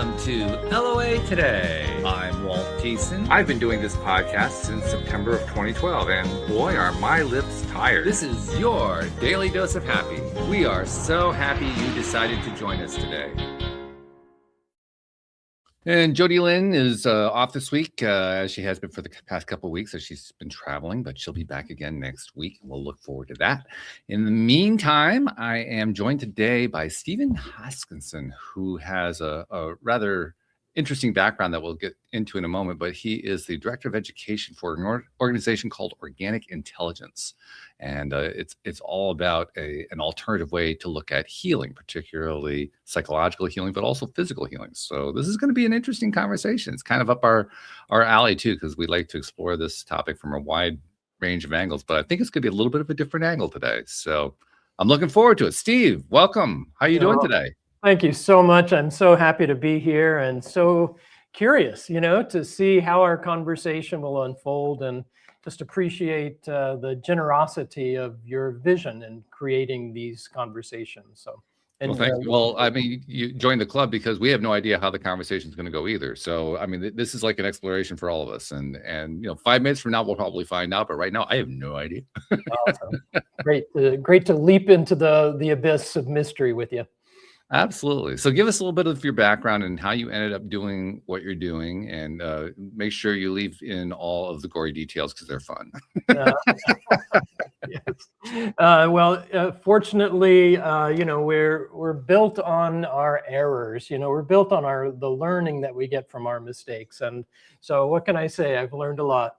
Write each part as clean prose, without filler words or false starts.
Welcome to LOA Today. I'm Walt Thiessen. I've been doing this podcast since September of 2012, and boy, are my lips tired. This is your daily dose of happy. We are so happy you decided to join us today. And Jody Lynn is off this week, as she has been for the past couple of weeks, as she's been traveling, but she'll be back again next week. We'll look forward to that. In the meantime, I am joined today by Stephen Hoskinson, who has a rather interesting background that we'll get into in a moment, but he is the director of education for an organization called Organic Intelligence. And it's all about an alternative way to look at healing, particularly psychological healing, but also physical healing. So this is going to be an interesting conversation. It's kind of up our alley too, because we like to explore this topic from a wide range of angles, but I think it's going to be a little bit of a different angle today. So I'm looking forward to it. Steve, welcome. How are you doing today? Thank you so much. I'm so happy to be here and so curious, to see how our conversation will unfold, and just appreciate the generosity of your vision in creating these conversations. So, well, thank you. Well, I mean, you joined the club because we have no idea how the conversation is going to go either. So, I mean, this is like an exploration for all of us. And 5 minutes from now, we'll probably find out. But right now, I have no idea. Awesome. Great to leap into the abyss of mystery with you. Absolutely. So give us a little bit of your background and how you ended up doing what you're doing, and make sure you leave in all of the gory details because they're fun. Yes. Fortunately, we're built on our errors. We're built on the learning that we get from our mistakes. And so what can I say? I've learned a lot.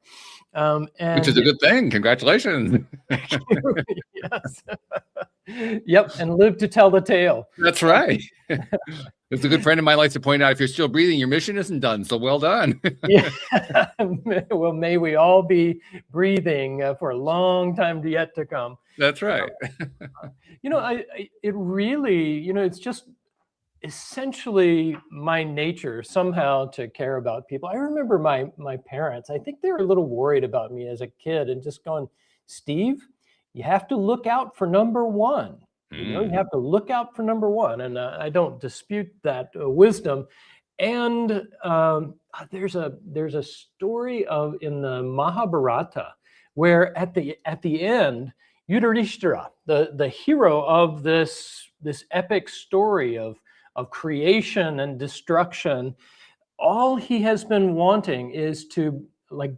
Which is a good thing. Congratulations. Yes. Yep. And live to tell the tale. That's right. It's a good friend of mine likes to point out, if you're still breathing, your mission isn't done. So well done. Yeah. Well, may we all be breathing for a long time yet to come. That's right. It really, it's just essentially my nature somehow to care about people. I remember my parents, I think they were a little worried about me as a kid and just going, Steve, you have to look out for number one. You have to look out for number one. And I don't dispute that wisdom. And there's a story in the Mahabharata where at the end, Yudhishthira, the hero of this epic story of creation and destruction, all he has been wanting is to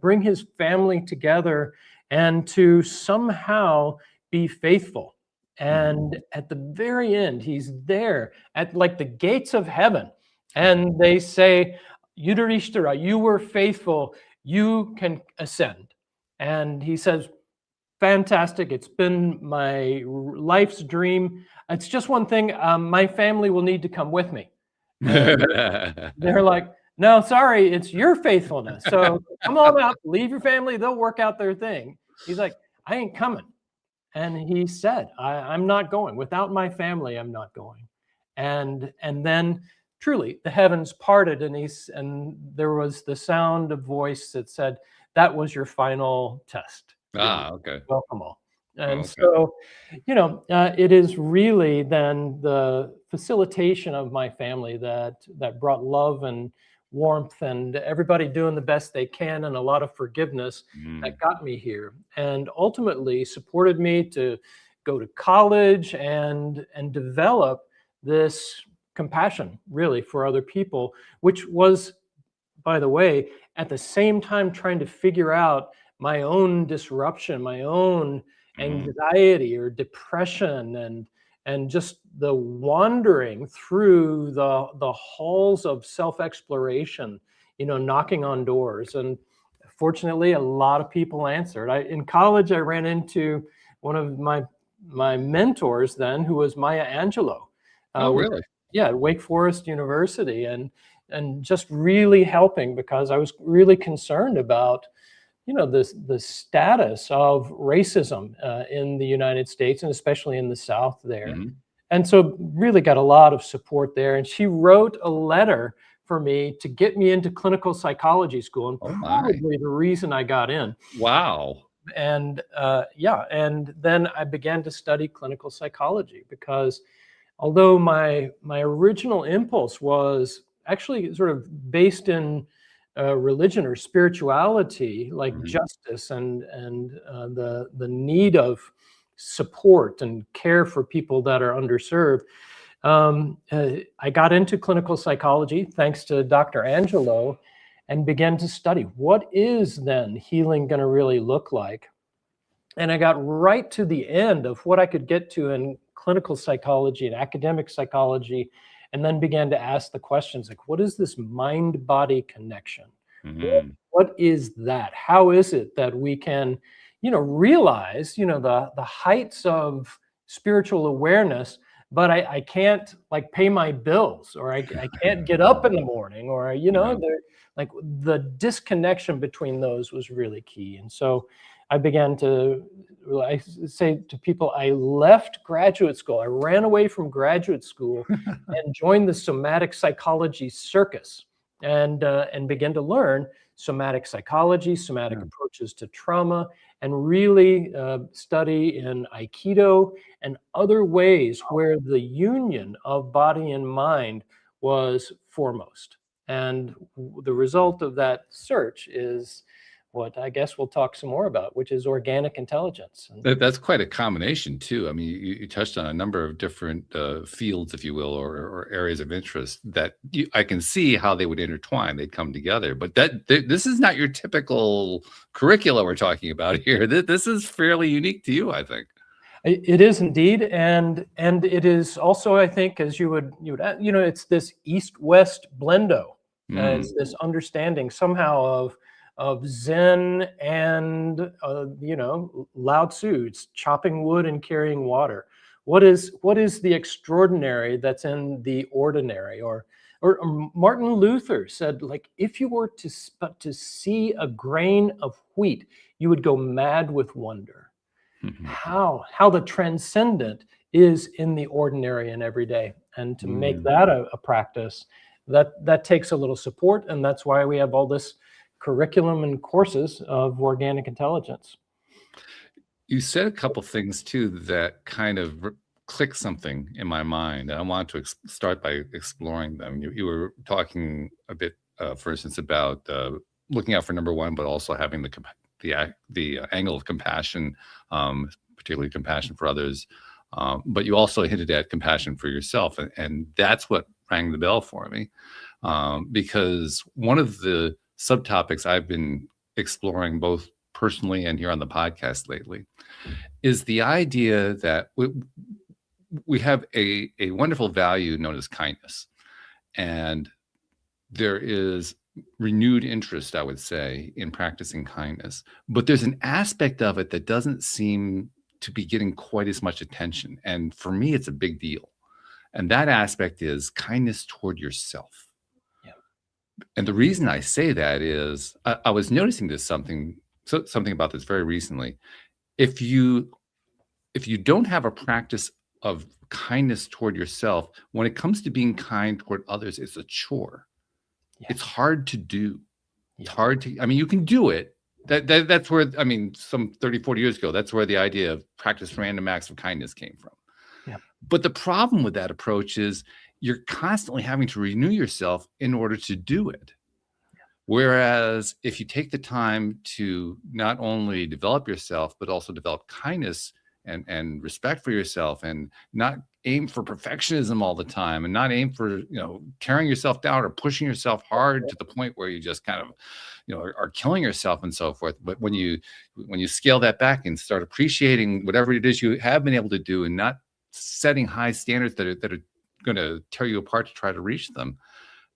bring his family together and to somehow be faithful. And at the very end, he's there at the gates of heaven. And they say, Yudhishthira, you were faithful, you can ascend. And he says, fantastic, it's been my life's dream. It's just one thing, my family will need to come with me. They're like, no, sorry, it's your faithfulness. So come on out, leave your family, they'll work out their thing. He's like, I ain't coming. And he said, I'm not going. Without my family, I'm not going. And then truly the heavens parted, and there was the sound of voice that said, that was your final test. Okay. Welcome all. And so, it is really then the facilitation of my family that brought love and warmth and everybody doing the best they can and a lot of forgiveness that got me here, and ultimately supported me to go to college and develop this compassion really for other people, which was, by the way, at the same time trying to figure out my own disruption, my own anxiety or depression, and just the wandering through the halls of self-exploration, knocking on doors. And fortunately, a lot of people answered. In college, I ran into one of my mentors then, who was Maya Angelou. Really? Yeah, at Wake Forest University, and just really helping because I was really concerned about the status of racism in the United States, and especially in the South there. And so really got a lot of support there. And she wrote a letter for me to get me into clinical psychology school, and probably the reason I got in. Wow. And and then I began to study clinical psychology because although my original impulse was actually sort of based in religion or spirituality, like Mhm. justice and the need of support and care for people that are underserved. I got into clinical psychology thanks to Dr. Angelo, and began to study what is then healing going to really look like. And I got right to the end of what I could get to in clinical psychology and academic psychology, and then began to ask the questions like, what is this mind-body connection? Mhm. What is that? How is it that we can, realize, the heights of spiritual awareness, but I can't like pay my bills, or I can't get up in the morning, or, Yeah. like the disconnection between those was really key. And so I began to, I say to people, I left graduate school. I ran away from graduate school and joined the somatic psychology circus, and began to learn somatic psychology, somatic Yeah. approaches to trauma, and really study in Aikido and other ways where the union of body and mind was foremost. And the result of that search is what I guess we'll talk some more about, which is organic intelligence. And That's quite a combination too. I mean, you touched on a number of different fields, if you will, or areas of interest that I can see how they would intertwine. They'd come together. But this is not your typical curricula we're talking about here. This is fairly unique to you, I think. it is indeed, and it is also, I think, as you would it's this East-West blendo. Mm. It's this understanding somehow of Zen and Lao Tzu. It's chopping wood and carrying water. What is the extraordinary that's in the ordinary? Or Martin Luther said, like, if you were to see a grain of wheat, you would go mad with wonder. How the transcendent is in the ordinary and everyday, and to make that a practice, that takes a little support, and that's why we have all this curriculum and courses of organic intelligence. You said a couple things too that kind of click something in my mind, and I want to start by exploring them. You were talking a bit, for instance, about looking out for number one, but also having the angle of compassion, particularly compassion for others. But you also hinted at compassion for yourself, and that's what rang the bell for me, because one of the subtopics I've been exploring both personally and here on the podcast lately is the idea that we have a wonderful value known as kindness, and there is renewed interest, I would say, in practicing kindness, but there's an aspect of it that doesn't seem to be getting quite as much attention, and for me it's a big deal, and that aspect is kindness toward yourself. And the reason I say that is I was noticing something about this very recently. If you don't have a practice of kindness toward yourself, when it comes to being kind toward others, it's a chore. It's hard to do. It's hard to, I mean, you can do it. That's where, I mean, some 30, 40 years ago, that's where the idea of practice random acts of kindness came from. But the problem with that approach is you're constantly having to renew yourself in order to do it. Whereas if you take the time to not only develop yourself, but also develop kindness and respect for yourself, and not aim for perfectionism all the time, and not aim for, tearing yourself down or pushing yourself hard to the point where you just kind of, are killing yourself and so forth. But when you scale that back and start appreciating whatever it is you have been able to do, and not setting high standards that are going to tear you apart to try to reach them,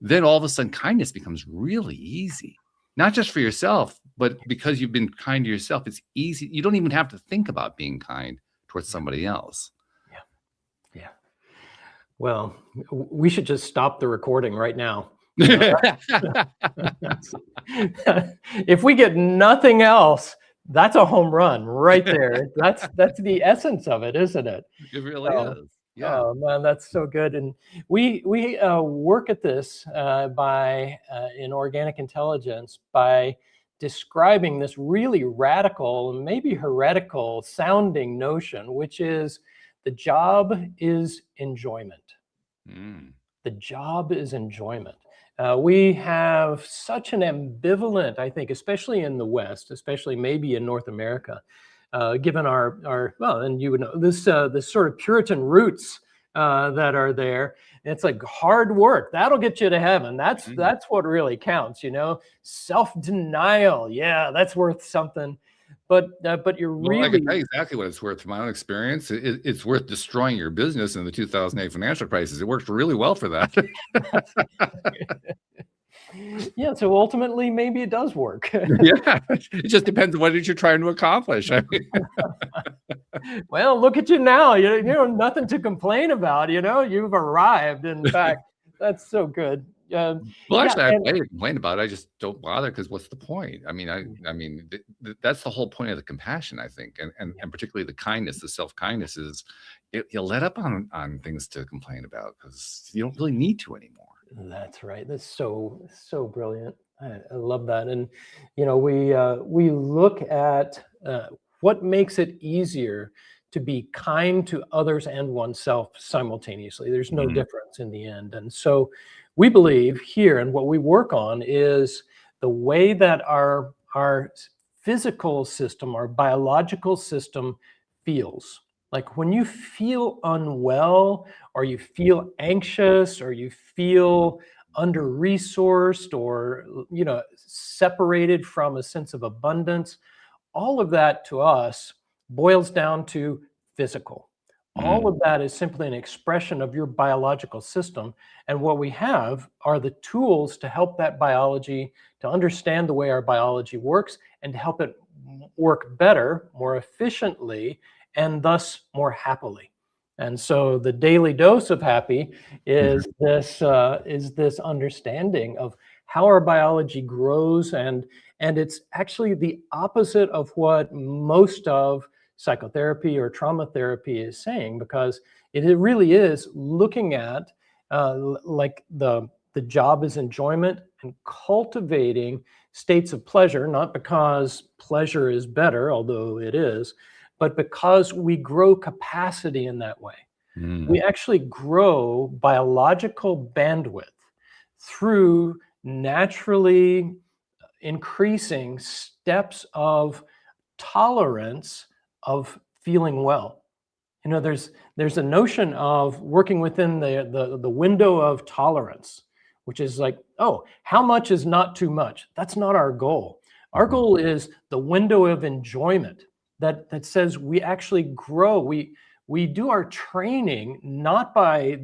then all of a sudden kindness becomes really easy, not just for yourself, but because you've been kind to yourself. It's easy. You don't even have to think about being kind towards somebody else. Yeah. Well, we should just stop the recording right now. If we get nothing else, that's a home run right there. That's the essence of it, isn't it? It really is. Yeah. Oh man, that's so good. And we work at this by in organic intelligence by describing this really radical, maybe heretical sounding notion, which is the job is enjoyment. The job is enjoyment. We have such an ambivalent, I think, especially in the West, especially maybe in North America, given our well, and you would know this sort of Puritan roots that are there. It's like hard work that'll get you to heaven. That's what really counts, you know. Self-denial, yeah, that's worth something. But you're Well, I really can tell you exactly what it's worth from my own experience. It's worth destroying your business in the 2008 financial crisis. It worked really well for that. yeah. So ultimately, maybe it does work. Yeah, it just depends on what it is you're trying to accomplish. I mean, Well, look at you now. You know, nothing to complain about. You know, you've arrived. In fact, that's so good. well, Yeah, actually, I and didn't complain about it. I just don't bother because what's the point? I mean, I mean, that's the whole point of the compassion, I think, and particularly the kindness, the self-kindness is you let up on things to complain about because you don't really need to anymore. that's right. That's so brilliant. I love that. And you know, we look at what makes it easier to be kind to others and oneself simultaneously. There's no Mhm. difference in the end. And so we believe here, and what we work on is the way that our physical system, our biological system feels. Like when you feel unwell, or you feel anxious, or you feel under-resourced, or you know, separated from a sense of abundance, all of that to us boils down to physical. All Mhm. of that is simply an expression of your biological system. And what we have are the tools to help that biology, to understand the way our biology works, and to help it work better, more efficiently, and thus more happily. And so the daily dose of happy is this understanding of how our biology grows, and it's actually the opposite of what most of psychotherapy or trauma therapy is saying, because it really is looking at like the job is enjoyment and cultivating states of pleasure, not because pleasure is better, although it is, but because we grow capacity in that way. We Mhm. actually grow biological bandwidth through naturally increasing steps of tolerance of feeling well. You know, there's a notion of working within the window of tolerance, which is like, oh, how much is not too much? That's not our goal. Our Mhm. goal is the window of enjoyment that says we actually grow. We do our training not by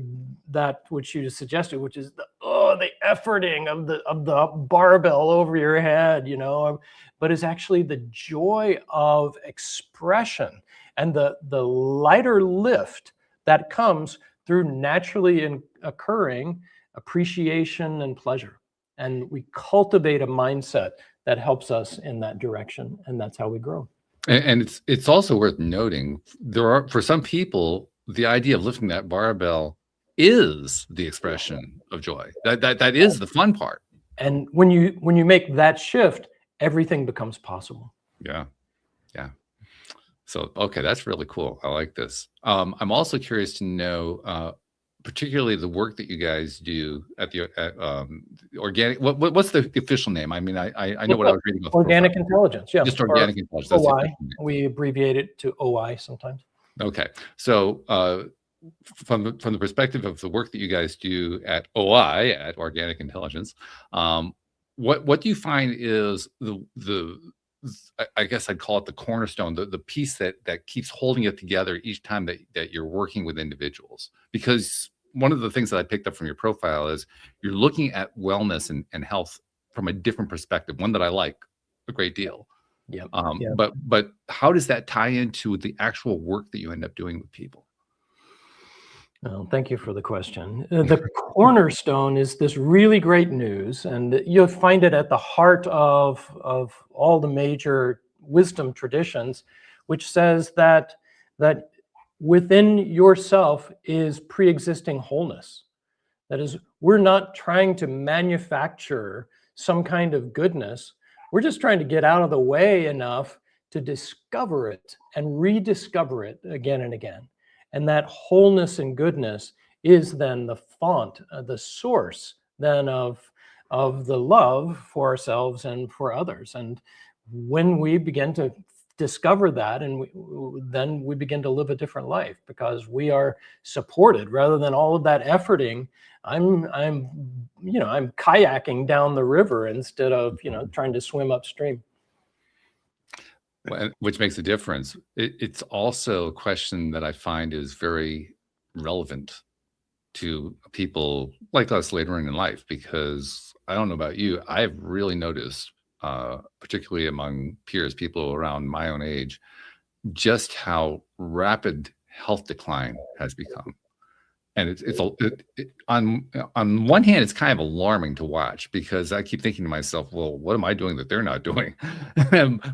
that which you just suggested, which is the efforting of the barbell over your head, you know, but is actually the joy of expression and the lighter lift that comes through naturally occurring appreciation and pleasure. And we cultivate a mindset that helps us in that direction, and that's how we grow. And it's also worth noting there are for some people the idea of lifting that barbell is the expression of joy. That is the fun part. And when you make that shift, everything becomes possible. Yeah, yeah. So okay, that's really cool. I like this. I'm also curious to know, particularly the work that you guys do at the organic. What's the official name? I mean, I know It's what I was reading off the profile. organic intelligence, yeah, Just or organic intelligence. That's the OI. official name. We abbreviate it to OI sometimes. Okay, so from the perspective of the work that you guys do at OI at Organic Intelligence, what do you find is I guess I'd call it the cornerstone, the piece that keeps holding it together each time that you're working with individuals? Because one of the things that I picked up from your profile is you're looking at wellness and health from a different perspective, one that I like a great deal. Yep. But how does that tie into the actual work that you end up doing with people? Well, thank you for the question. The cornerstone is this really great news, and you'll find it at the heart of all the major wisdom traditions, which says that within yourself is pre-existing wholeness. That is, we're not trying to manufacture some kind of goodness. We're just trying to get out of the way enough to discover it and rediscover it again and again. And that wholeness and goodness is then the font, the source then of the love for ourselves and for others. And when we begin to discover that, and then we begin to live a different life because we are supported rather than all of that efforting. I'm kayaking down the river instead of, trying to swim upstream. Which makes a difference. It's also a question that I find is very relevant to people like us later in life, because I don't know about you, I've really noticed, particularly among peers, people around my own age, just how rapid health decline has become. And on one hand, it's kind of alarming to watch, because I keep thinking to myself, well, what am I doing that they're not doing?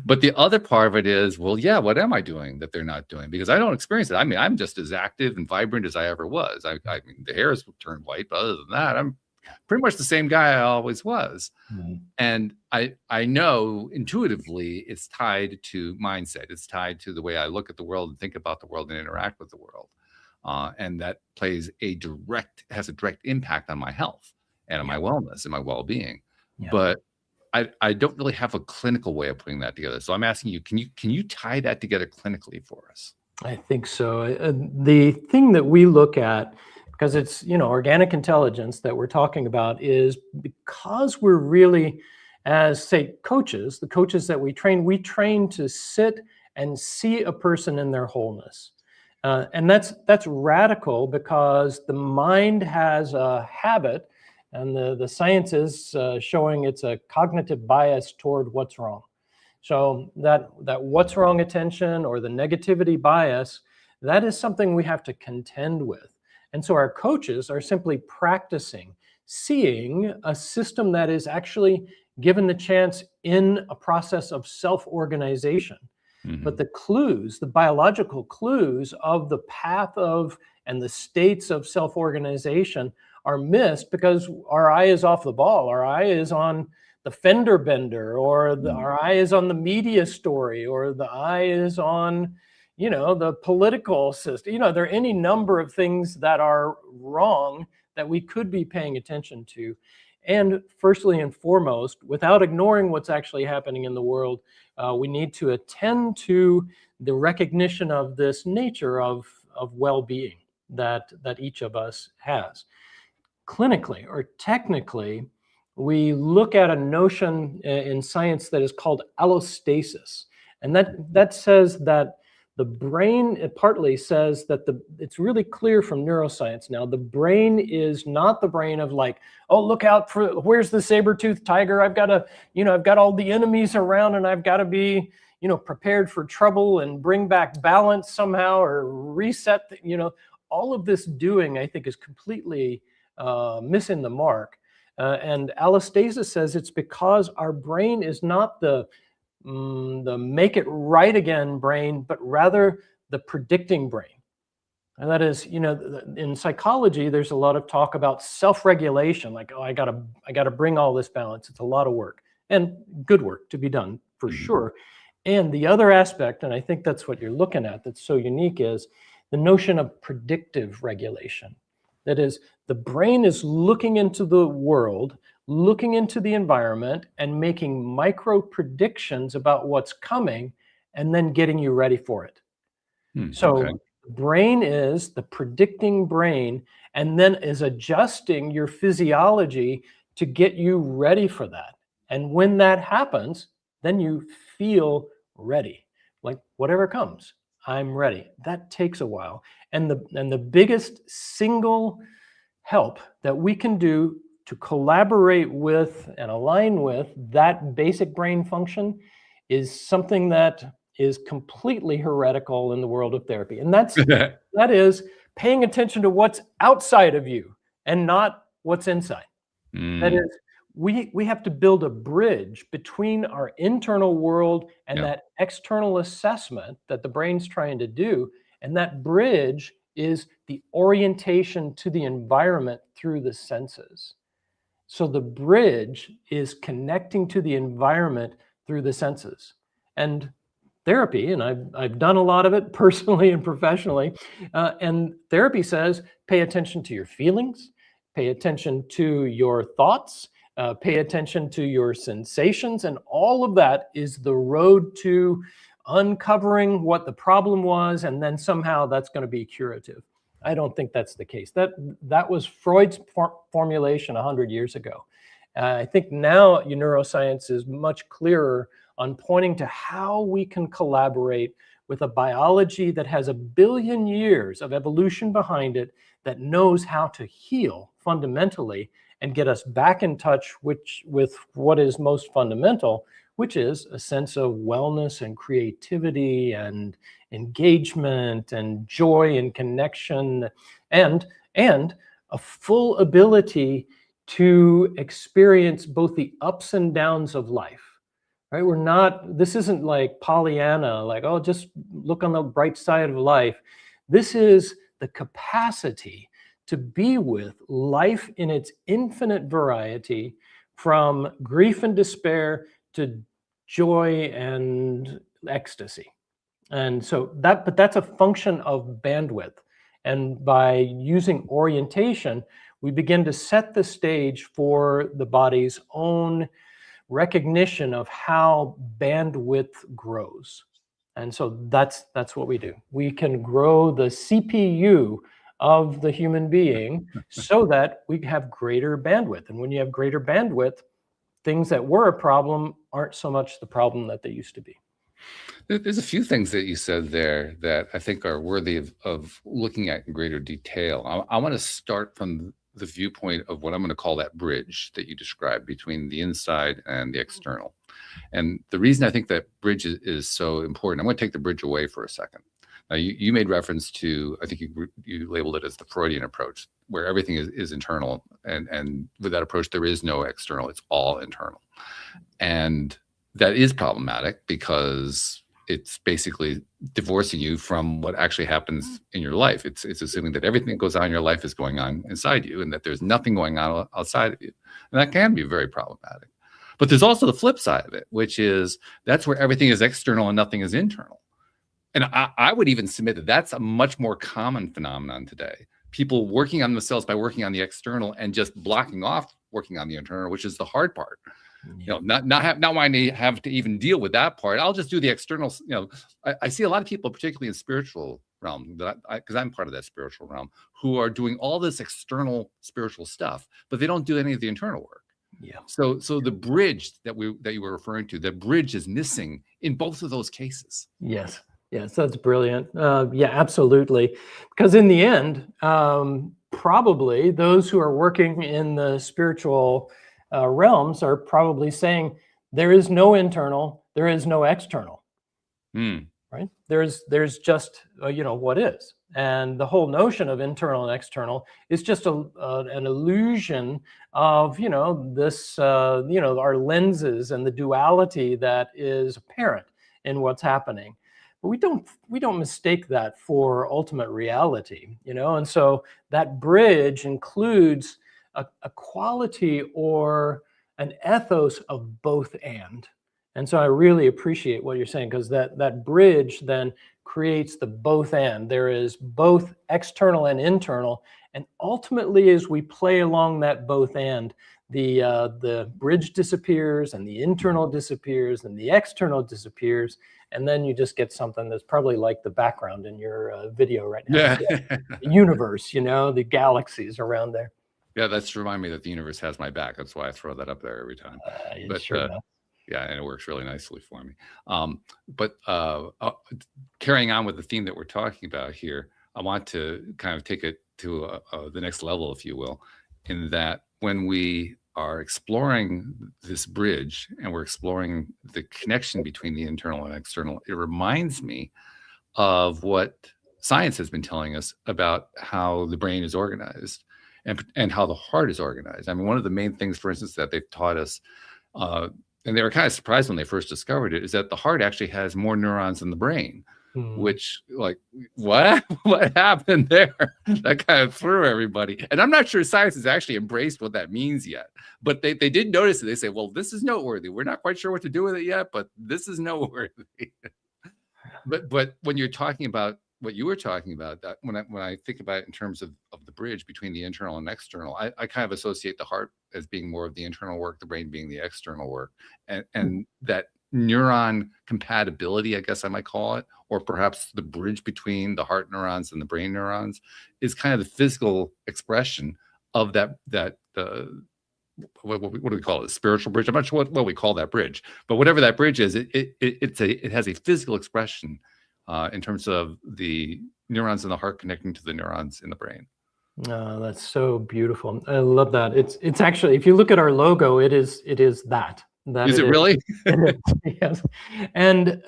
But the other part of it is, well, yeah, what am I doing that they're not doing? Because I don't experience it. I mean, I'm just as active and vibrant as I ever was. I mean, the hair has turned white, but other than that, I'm pretty much the same guy I always was. Mm-hmm. And I know intuitively it's tied to mindset. It's tied to the way I look at the world and think about the world and interact with the world. And that has a direct impact on my health and on my wellness and my well-being. Yeah. But I don't really have a clinical way of putting that together. So I'm asking you, can you tie that together clinically for us? I think so. The thing that we look at, because it's, organic intelligence that we're talking about, is because we're really, as say coaches, the coaches that we train to sit and see a person in their wholeness. And that's radical, because the mind has a habit, and the science is showing it's a cognitive bias toward what's wrong. So that what's wrong attention, or the negativity bias, that is something we have to contend with. And so our coaches are simply practicing seeing a system that is actually given the chance in a process of self-organization. Mm-hmm. But the clues, the biological clues of the path of and the states of self-organization are missed because our eye is off the ball. Our eye is on the fender bender, or our eye is on the media story, or the eye is on, the political system. There are any number of things that are wrong that we could be paying attention to. And firstly and foremost, without ignoring what's actually happening in the world, we need to attend to the recognition of this nature of well-being that each of us has. Clinically or technically, we look at a notion in science that is called allostasis. And that says that the brain, it partly says that it's really clear from neuroscience now, the brain is not the brain of like, oh, look out for, where's the saber-toothed tiger? I've got all the enemies around, and I've got to be, prepared for trouble and bring back balance somehow, or reset, all of this doing, I think, is completely missing the mark. And allostasis says it's because our brain is not the make it right again brain, but rather the predicting brain. And that is, in psychology, there's a lot of talk about self-regulation, like, oh, I gotta bring all this balance. It's a lot of work, and good work to be done for sure. And the other aspect, and I think that's what you're looking at, that's so unique, is the notion of predictive regulation. That is, the brain is looking into the world, looking into the environment, and making micro predictions about what's coming, and then getting you ready for it. So okay. Brain is the predicting brain, and then is adjusting your physiology to get you ready for that. And when that happens, then you feel ready. Like, whatever comes, I'm ready. That takes a while. And the biggest single help that we can do to collaborate with and align with that basic brain function is something that is completely heretical in the world of therapy. And that is paying attention to what's outside of you and not what's inside. That is, we have to build a bridge between our internal world and that external assessment that the brain's trying to do. And that bridge is the orientation to the environment through the senses. So the bridge is connecting to the environment through the senses. And therapy, and I've done a lot of it personally and professionally, and therapy says, pay attention to your feelings, pay attention to your thoughts, pay attention to your sensations, and all of that is the road to uncovering what the problem was, and then somehow that's going to be curative. I don't think that's the case. That was Freud's formulation 100 years ago. I think now neuroscience is much clearer on pointing to how we can collaborate with a biology that has 1 billion years of evolution behind it, that knows how to heal fundamentally and get us back in touch with what is most fundamental, which is a sense of wellness and creativity and engagement and joy and connection, and a full ability to experience both the ups and downs of life. Right? This isn't like Pollyanna, like, oh, just look on the bright side of life. This is the capacity to be with life in its infinite variety, from grief and despair to joy and ecstasy. And so but that's a function of bandwidth. And by using orientation, we begin to set the stage for the body's own recognition of how bandwidth grows. And so that's what we do. We can grow the CPU of the human being so that we have greater bandwidth. And when you have greater bandwidth, things that were a problem aren't so much the problem that they used to be. There's a few things that you said there that I think are worthy of looking at in greater detail. I want to start from the viewpoint of what I'm going to call that bridge that you described between the inside and the external. And the reason I think that bridge is so important, I'm going to take the bridge away for a second. Now, you made reference to, I think you labeled it as the Freudian approach, where everything is internal. And with that approach, there is no external, it's all internal. And that is problematic because it's basically divorcing you from what actually happens in your life. It's assuming that everything that goes on in your life is going on inside you and that there's nothing going on outside of you. And that can be very problematic. But there's also the flip side of it, which is that's where everything is external and nothing is internal. And I would even submit that that's a much more common phenomenon today. People working on themselves by working on the external and just blocking off working on the internal, which is the hard part. You know, not wanting to have to even deal with that part. I'll just do the external. You know, I see a lot of people, particularly in spiritual realm, because I'm part of that spiritual realm, who are doing all this external spiritual stuff, but they don't do any of the internal work. Yeah. So the bridge that you were referring to, the bridge is missing in both of those cases. Yes. Yes, that's brilliant. Yeah, absolutely. Because in the end, probably those who are working in the spiritual realms are probably saying there is no internal, there is no external, right? There's just what is, and the whole notion of internal and external is just an illusion of this our lenses and the duality that is apparent in what's happening. But we don't mistake that for ultimate reality, and so that bridge includes a quality or an ethos of both and so I really appreciate what you're saying, because that bridge then creates the both and. There is both external and internal, and ultimately as we play along that both and, the bridge disappears and the internal disappears and the external disappears, and then you just get something that's probably like the background in your video right now. Yeah. The universe, the galaxies around there. Yeah, that's to remind me that the universe has my back. That's why I throw that up there every time. But sure yeah, and it works really nicely for me. But carrying on with the theme that we're talking about here, I want to kind of take it to the next level, if you will, in that when we are exploring this bridge and we're exploring the connection between the internal and external, it reminds me of what science has been telling us about how the brain is organized and how the heart is organized. I mean, one of the main things, for instance, that they've taught us, and they were kind of surprised when they first discovered it, is that the heart actually has more neurons than the brain, which, like, what happened there? That kind of threw everybody. And I'm not sure science has actually embraced what that means yet, but they did notice it. They say, well, this is noteworthy. We're not quite sure what to do with it yet, but this is noteworthy. But when you're talking about what you were talking about, that when I think about it in terms of the bridge between the internal and external, I kind of associate the heart as being more of the internal work, the brain being the external work, and that neuron compatibility, I guess I might call it, or perhaps the bridge between the heart neurons and the brain neurons, is kind of the physical expression of that what do we call it? A spiritual bridge? I'm not sure what we call that bridge, but whatever that bridge is, it has a physical expression in terms of the neurons in the heart connecting to the neurons in the brain. Oh, that's so beautiful. I love that. It's actually, if you look at our logo, it is that. Is it really? Yes. And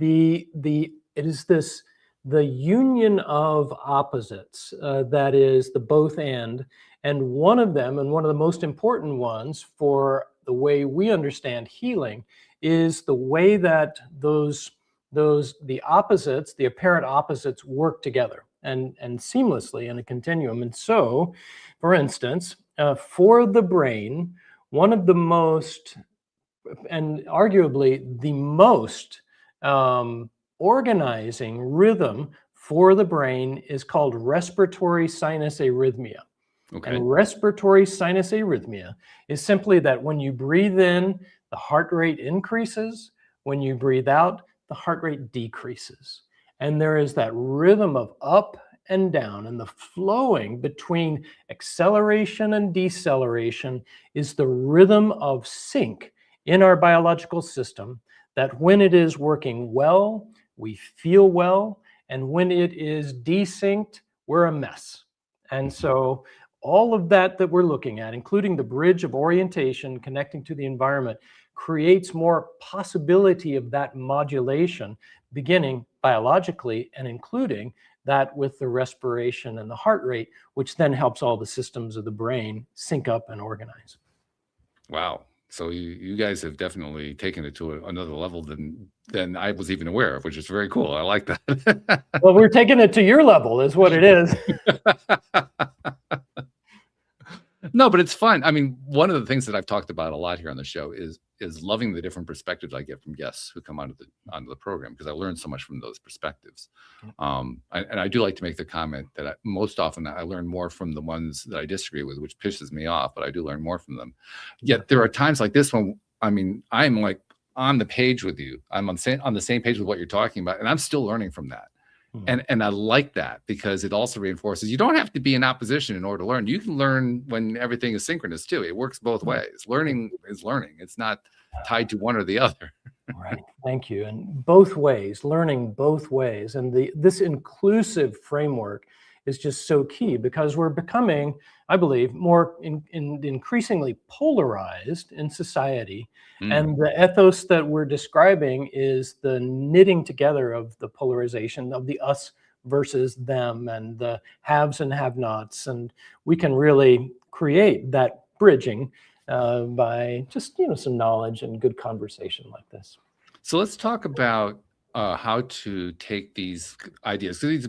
it is this, the union of opposites, that is the both and one of them, and one of the most important ones for the way we understand healing, is the way that the opposites, the apparent opposites, work together and seamlessly in a continuum. And so, for instance, for the brain, one of the most, and arguably the most organizing rhythm for the brain is called respiratory sinus arrhythmia. Okay. And respiratory sinus arrhythmia is simply that when you breathe in, the heart rate increases. When you breathe out, the heart rate decreases. And there is that rhythm of up and down, and the flowing between acceleration and deceleration is the rhythm of sync in our biological system, that when it is working well, we feel well, and when it is desynced, we're a mess. And so all of that we're looking at, including the bridge of orientation connecting to the environment, creates more possibility of that modulation, beginning biologically and including that with the respiration and the heart rate, which then helps all the systems of the brain sync up and organize. Wow. So you guys have definitely taken it to another level than I was even aware of, which is very cool. I like that. Well, we're taking it to your level is what it is. No, but it's fun. I mean, one of the things that I've talked about a lot here on the show is loving the different perspectives I get from guests who come onto the program, because I learn so much from those perspectives. And I do like to make the comment that most often I learn more from the ones that I disagree with, which pisses me off, but I do learn more from them. Yet there are times like this when, I mean, I'm like on the page with you. I'm on the same page with what you're talking about, and I'm still learning from that. And I like that, because it also reinforces you don't have to be in opposition in order to learn. You can learn when everything is synchronous too. It works both ways. Learning is learning. It's not tied to one or the other. Right. Thank you. And both ways, learning both ways. And this inclusive framework is just so key, because we're becoming, I believe, more increasingly polarized in society. And the ethos that we're describing is the knitting together of the polarization of the us versus them, and the haves and have-nots. And we can really create that bridging by just, some knowledge and good conversation like this. So let's talk about how to take these ideas, because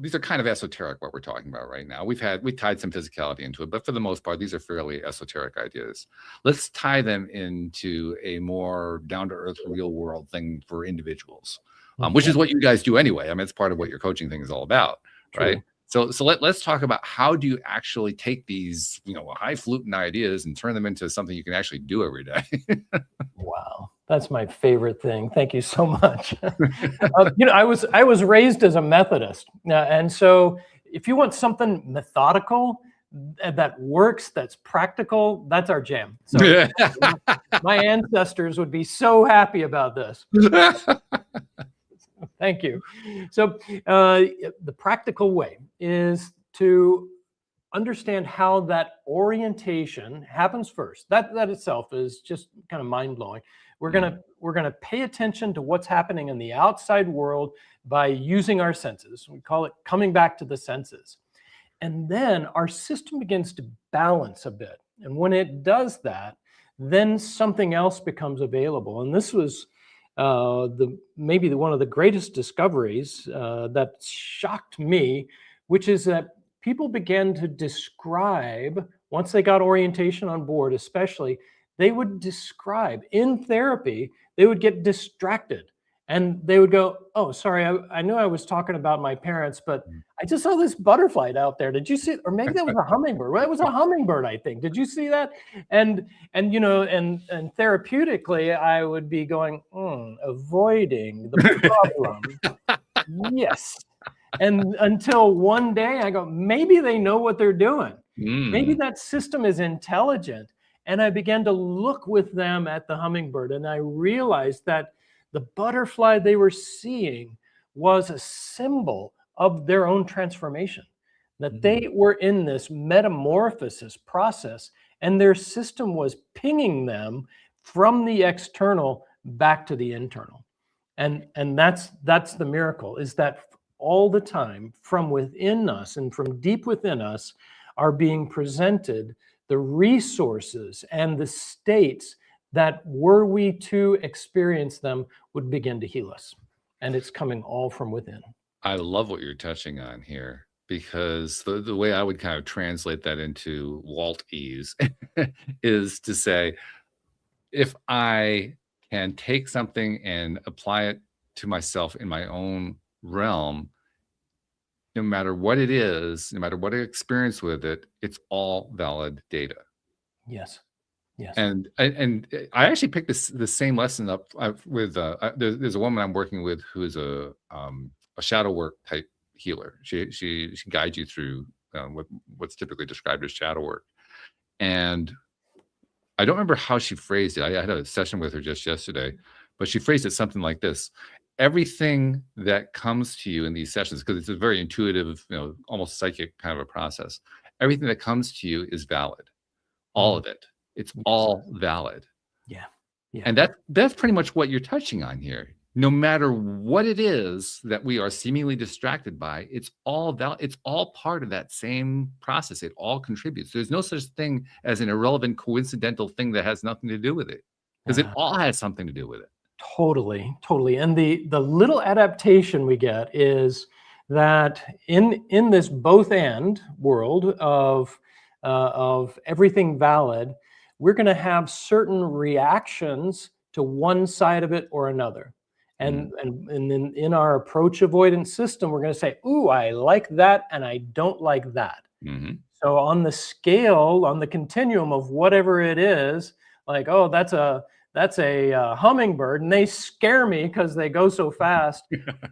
these are kind of esoteric, what we're talking about right now. We tied some physicality into it, but for the most part, these are fairly esoteric ideas. Let's tie them into a more down-to-earth, real-world thing for individuals, which is what you guys do anyway. I mean, it's part of what your coaching thing is all about, right? So let's talk about how do you actually take these, highfalutin ideas and turn them into something you can actually do every day. Wow. That's my favorite thing. Thank you so much. I was raised as a Methodist. And so if you want something methodical that works, that's practical, that's our jam. So my ancestors would be so happy about this. Thank you. So the practical way is to understand how that orientation happens first. That itself is just kind of mind-blowing. We're gonna pay attention to what's happening in the outside world by using our senses. We call it coming back to the senses. And then our system begins to balance a bit. And when it does that, then something else becomes available. And this was maybe one of the greatest discoveries that shocked me, which is that people began to describe, once they got orientation on board especially, they would describe in therapy, they would get distracted And they would go, "Oh, sorry, I knew I was talking about my parents, but Mm. I just saw this butterfly out there. Did you see it? Or maybe that was a hummingbird. Well, it was a hummingbird, I think. Did you see that?" And you know, and therapeutically, I would be going, avoiding the problem. Yes. And until one day I go, maybe they know what they're doing. Maybe Mm. that system is intelligent. And I began to look with them at the hummingbird, and I realized that the butterfly they were seeing was a symbol of their own transformation, that they were in this metamorphosis process, and their system was pinging them from the external back to the internal. And that's the miracle, is that all the time from within us and from deep within us are being presented the resources and the states that, were we to experience them, would begin to heal us. And it's coming all from within. I love what you're touching on here, because the way I would kind of translate that into Walt ease is to say, if I can take something and apply it to myself in my own realm, no matter what it is, no matter what I experience with it, it's all valid data. Yes. Yes. And I actually picked the same lesson up with there's a woman I'm working with who is a shadow work type healer. She guides you through what's typically described as shadow work. And I don't remember how she phrased it. I had a session with her just yesterday, but she phrased it something like this: everything that comes to you in these sessions, because it's a very intuitive, almost psychic kind of a process, everything that comes to you is valid. All of it. It's all valid. Yeah. Yeah. And that's pretty much what you're touching on here. No matter what it is that we are seemingly distracted by, it's all valid. It's all part of that same process. It all contributes. There's no such thing as an irrelevant, coincidental thing that has nothing to do with it, because it all has something to do with it. Totally. And the little adaptation we get is that in this both and world of everything valid, we're going to have certain reactions to one side of it or another. And in our approach avoidance system, we're going to say, "Ooh, I like that, and I don't like that." So on the scale, on the continuum of whatever it is, like, "Oh, that's a hummingbird, and they scare me because they go so fast."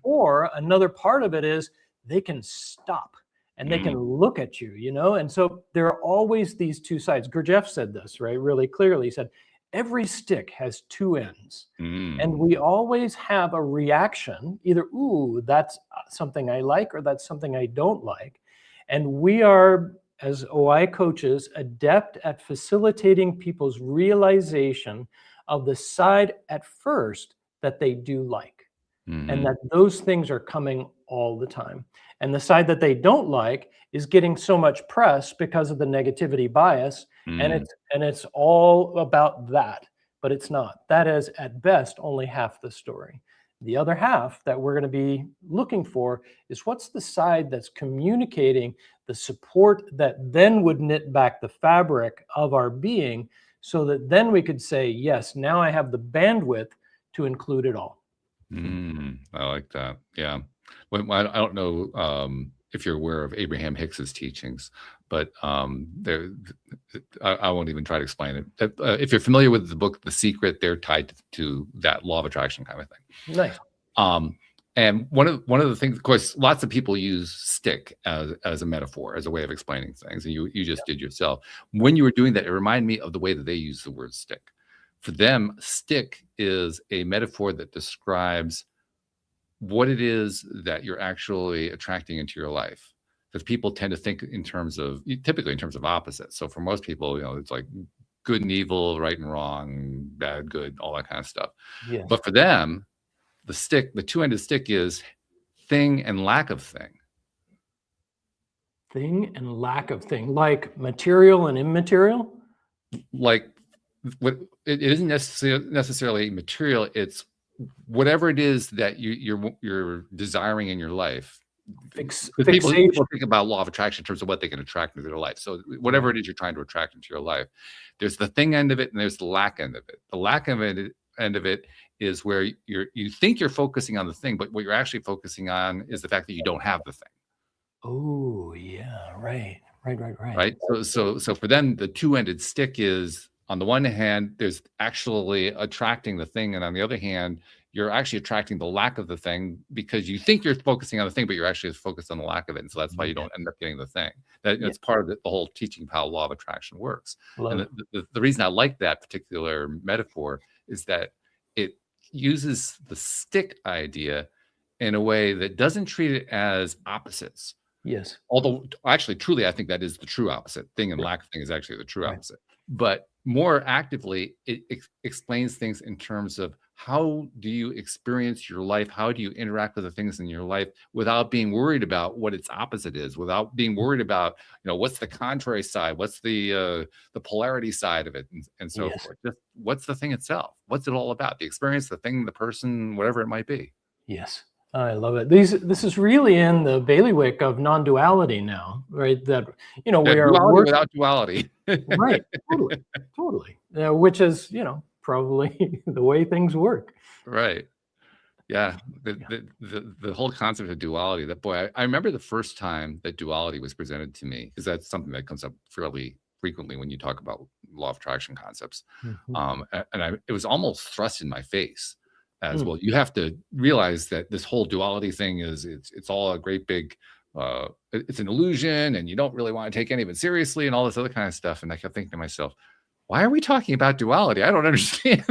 Or another part of it is they can stop and they can look at you, and so there are always these two sides. Gurdjieff said this, right, really clearly. He said, every stick has two ends, and we always have a reaction, either, "Ooh, that's something I like," or "That's something I don't like." And we are, as OI coaches, adept at facilitating people's realization of the side at first that they do like, and that those things are coming all the time. And the side that they don't like is getting so much press because of the negativity bias, and it's all about that, but it's not. That is, at best, only half the story. The other half that we're going to be looking for is, what's the side that's communicating the support that then would knit back the fabric of our being, so that then we could say, yes, now I have the bandwidth to include it all. I like that. Yeah. Well, I don't know if you're aware of Abraham Hicks's teachings, but I won't even try to explain it. If you're familiar with the book The Secret, they're tied to that law of attraction kind of thing. Nice. And one of the things, of course, lots of people use stick as a metaphor, as a way of explaining things, and you just did yourself. When you were doing that, it reminded me of the way that they use the word stick. For them, stick is a metaphor that describes what it is that you're actually attracting into your life. Because people tend to think typically in terms of opposites. So for most people, it's like good and evil, right and wrong, bad, good, all that kind of stuff. Yes. But for them, the two-ended stick is thing and lack of thing. Thing and lack of thing, like material and immaterial? Like, what it isn't necessarily material, it's whatever it is that you're desiring in your life. People think about law of attraction in terms of what they can attract into their life. So whatever it is you're trying to attract into your life, there's the thing end of it and there's the lack end of it. The lack end of it is where you think you're focusing on the thing, but what you're actually focusing on is the fact that you don't have the thing. Oh, yeah, right. Right. So for them, the two-ended stick is, on the one hand, there's actually attracting the thing, and on the other hand, you're actually attracting the lack of the thing because you think you're focusing on the thing, but you're actually focused on the lack of it. And so that's why you don't end up getting the thing. That's part of the whole teaching of how law of attraction works. And the reason I like that particular metaphor is that it uses the stick idea in a way that doesn't treat it as opposites. Yes. Although actually, truly, I think that is the true opposite. Thing and lack of thing is actually the true opposite. But more actively, it explains things in terms of how do you experience your life? How do you interact with the things in your life without being worried about what its opposite is, without being worried about, what's the contrary side? What's the polarity side of it, and so forth. Just what's the thing itself? What's it all about? The experience, the thing, the person, whatever it might be. Yes. I love it. This is really in the bailiwick of non-duality now, right? That, we are duality without duality. Right. Totally. Which is, probably the way things work. Right. Yeah. The whole concept of duality, that, boy, I remember the first time that duality was presented to me, because that's something that comes up fairly frequently when you talk about law of attraction concepts. It was almost thrust in my face. As well, you have to realize that this whole duality thing it's all a great big it's an illusion, and you don't really want to take any of it seriously, and all this other kind of stuff. And I kept thinking to myself, why are we talking about duality? I don't understand.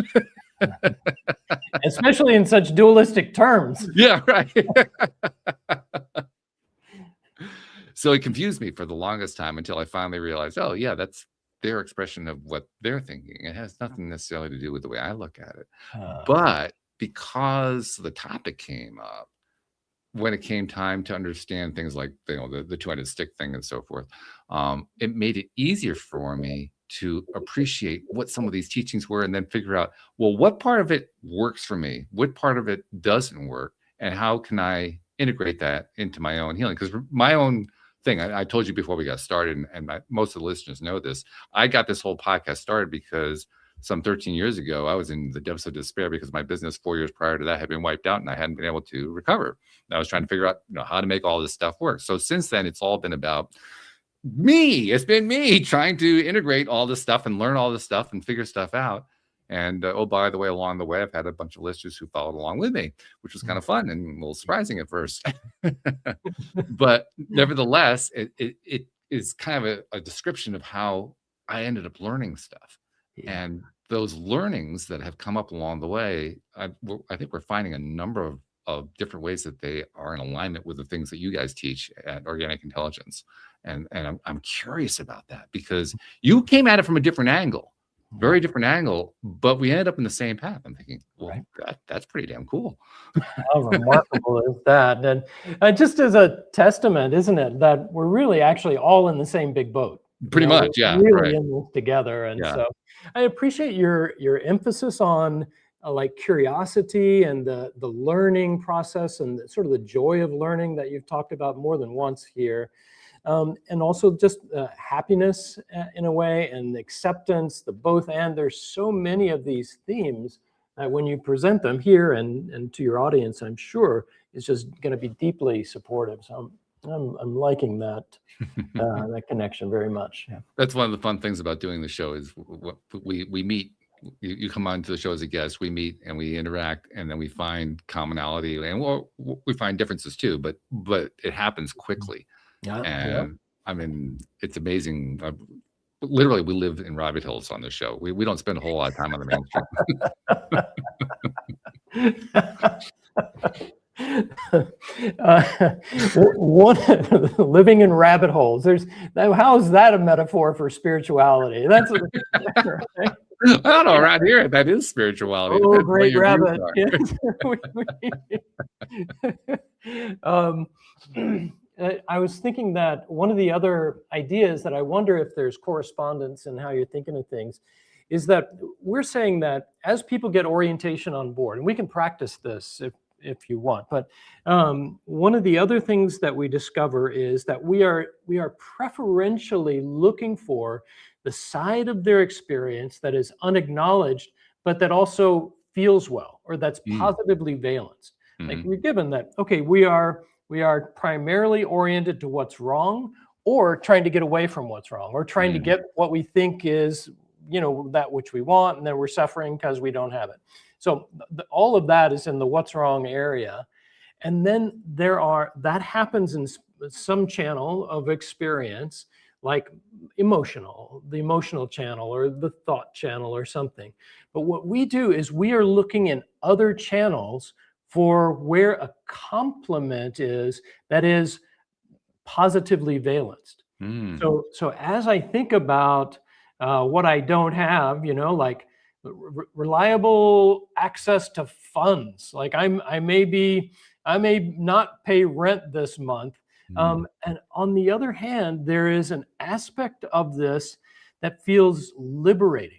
Especially in such dualistic terms. Yeah, right. So it confused me for the longest time until I finally realized, oh yeah, that's their expression of what they're thinking. It has nothing necessarily to do with the way I look at it. But because the topic came up, when it came time to understand things like the two-ended stick thing and so forth, it made it easier for me to appreciate what some of these teachings were, and then figure out, well, what part of it works for me, what part of it doesn't work, and how can I integrate that into my own healing? Because my own thing, I told you before we got started, and most of the listeners know this, I got this whole podcast started because some 13 years ago, I was in the depths of despair because my business 4 years prior to that had been wiped out, and I hadn't been able to recover. And I was trying to figure out, how to make all this stuff work. So since then, it's all been about me. It's been me trying to integrate all this stuff and learn all this stuff and figure stuff out. And oh, by the way, along the way, I've had a bunch of listeners who followed along with me, which was kind of fun and a little surprising at first. But nevertheless, it is kind of a description of how I ended up learning stuff. And those learnings that have come up along the way, I think we're finding a number of different ways that they are in alignment with the things that you guys teach at Organic Intelligence. And I'm curious about that, because you came at it from a different angle, very different angle, but we ended up in the same path. I'm thinking, well, that's pretty damn cool. How remarkable is that? And just as a testament, isn't it, that we're really actually all in the same big boat. Pretty much, yeah. Really in this together. And so I appreciate your emphasis on like curiosity and the learning process and sort of the joy of learning that you've talked about more than once here. And also just happiness in a way, and acceptance, the both and. There's so many of these themes that when you present them here and to your audience, I'm sure is just going to be deeply supportive. So I'm liking that that connection very much. Yeah. That's one of the fun things about doing the show is we meet. You come on to the show as a guest, we meet and we interact, and then we find commonality, and we find differences too. But it happens quickly. I mean, it's amazing. Literally, we live in rabbit holes on this show. We don't spend a whole lot of time on the living in rabbit holes. How is that a metaphor for spirituality? That's right? I don't know. Around here, that is spirituality. Oh, great rabbit! I was thinking that one of the other ideas that I wonder if there's correspondence in how you're thinking of things is that we're saying that as people get orientation on board, and we can practice this if you want, but one of the other things that we discover is that we are preferentially looking for the side of their experience that is unacknowledged, but that also feels well or that's Mm. positively valenced. Like Mhm. we're given that, okay, we are primarily oriented to what's wrong or trying to get away from what's wrong or trying to Mm. get what we think is, that which we want, and then we're suffering because we don't have it. So all of that is in the what's wrong area. And then that happens in some channel of experience, like the emotional channel or the thought channel or something. But what we do is we are looking in other channels for where a complement is that is positively valenced. Mm. So as I think about what I don't have, like reliable access to funds, like I may not pay rent this month. Mm. And on the other hand, there is an aspect of this that feels liberating.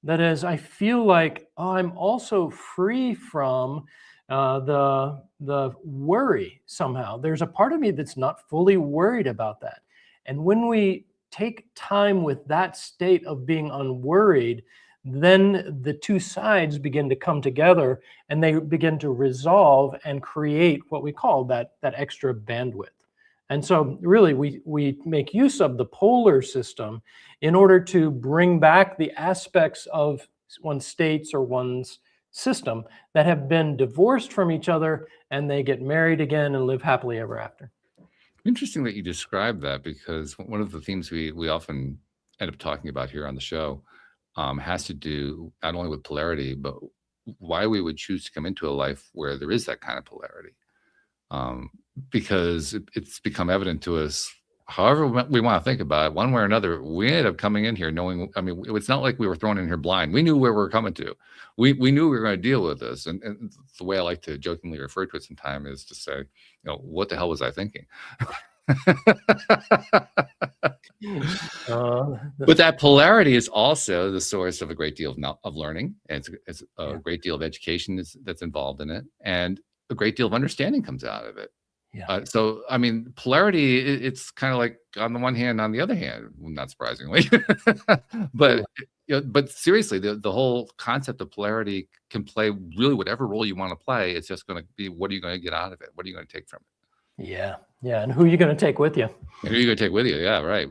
That is, I feel like, oh, I'm also free from the worry somehow. There's a part of me that's not fully worried about that. And when we take time with that state of being unworried, then the two sides begin to come together and they begin to resolve and create what we call that extra bandwidth. And so really we make use of the polar system in order to bring back the aspects of one's states or one's system that have been divorced from each other, and they get married again and live happily ever after. Interesting that you described that, because one of the themes we often end up talking about here on the show has to do not only with polarity, but why we would choose to come into a life where there is that kind of polarity. Because it's become evident to us, however we want to think about it, one way or another, we ended up coming in here knowing, I mean, it's not like we were thrown in here blind. We knew where we were coming to. We knew we were going to deal with this. And the way I like to jokingly refer to it sometimes is to say, what the hell was I thinking? But that polarity is also the source of a great deal of learning. And it's a great deal of education that's involved in it. And a great deal of understanding comes out of it. Yeah. So, I mean, polarity, it's kind of like on the one hand, on the other hand, not surprisingly. But but seriously, the whole concept of polarity can play really whatever role you want to play. It's just going to be, what are you going to get out of it? What are you going to take from it? Yeah. And who are you going to take with you? And who are you going to take with you? Yeah, right.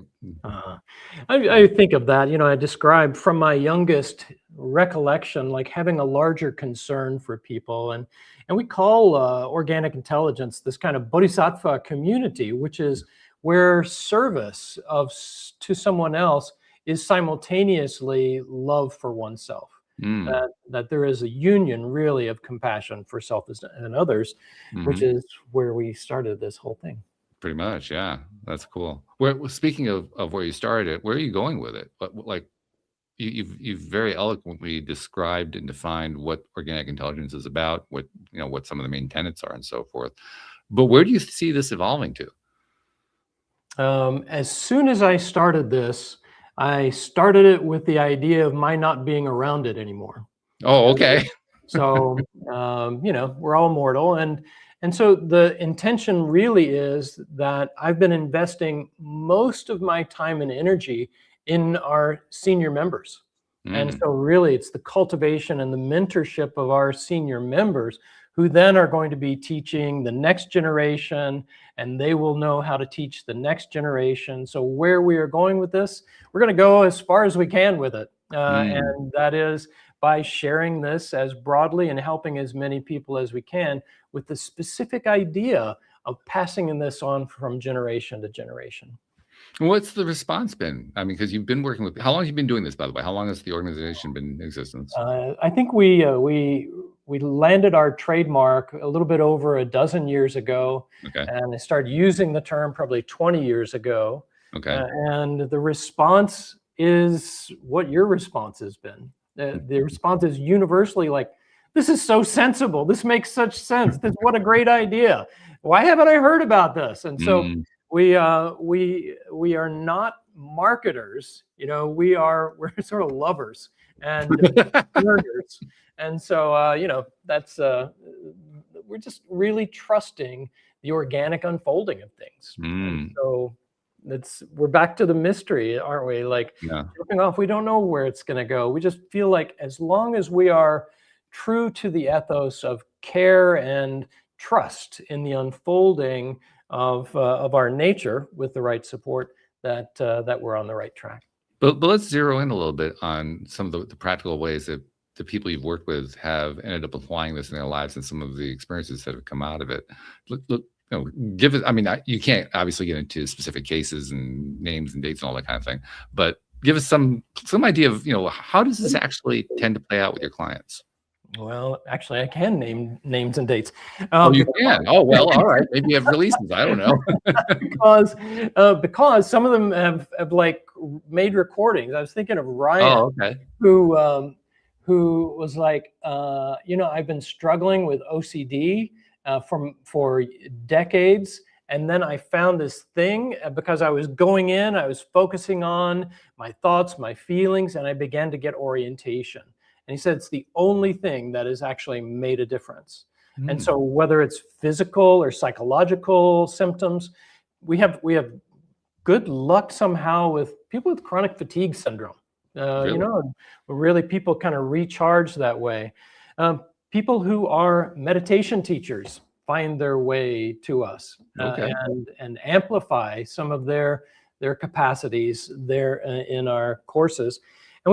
I think of that, I described from my youngest recollection, like having a larger concern for people. And we call organic intelligence this kind of bodhisattva community, which is where service to someone else is simultaneously love for oneself. That there is a union really of compassion for self and others, which is where we started this whole thing. Pretty much, yeah. That's cool. Speaking of where you started, where are you going with it? Like you've very eloquently described and defined what organic intelligence is about, what some of the main tenets are and so forth. But where do you see this evolving to? As soon as I started this, I started it with the idea of my not being around it anymore. Oh, okay. So, we're all mortal. And so the intention really is that I've been investing most of my time and energy in our senior members. And so really it's the cultivation and the mentorship of our senior members who then are going to be teaching the next generation, and they will know how to teach the next generation. So where we are going with this, we're going to go as far as we can with it. And that is by sharing this as broadly and helping as many people as we can with the specific idea of passing this on from generation to generation. What's the response been? I mean, because you've been working with, how long have you been doing this, by the way? How long has the organization been in existence? I think we landed our trademark a little bit over a dozen years ago. Okay. And I started using the term probably 20 years ago. Okay. And the response is what your response has been. The response is universally like, this is so sensible. This makes such sense. What a great idea. Why haven't I heard about this? And so we are not marketers. We're sort of lovers and learners. And so, that's we're just really trusting the organic unfolding of things. And so we're back to the mystery, aren't we? Like jumping off, we don't know where it's going to go. We just feel like as long as we are true to the ethos of care and trust in the unfolding of our nature with the right support, that we're on the right track. But let's zero in a little bit on some of the practical ways that the people you've worked with have ended up applying this in their lives and some of the experiences that have come out of it. Look, give it. I mean, you can't obviously get into specific cases and names and dates and all that kind of thing, but give us some idea of, how does this actually tend to play out with your clients? Well, actually, I can name names and dates. Oh, you can? Oh, well, all right. Maybe you have releases. I don't know. because some of them have like made recordings. I was thinking of Ryan, okay. who was like, I've been struggling with OCD for decades. And then I found this thing because I was going in, I was focusing on my thoughts, my feelings, and I began to get orientation. And he said it's the only thing that has actually made a difference. And so whether it's physical or psychological symptoms, we have good luck somehow with people with chronic fatigue syndrome. Really? Really people kind of recharge that way. People who are meditation teachers find their way to us and amplify some of their capacities there in our courses. And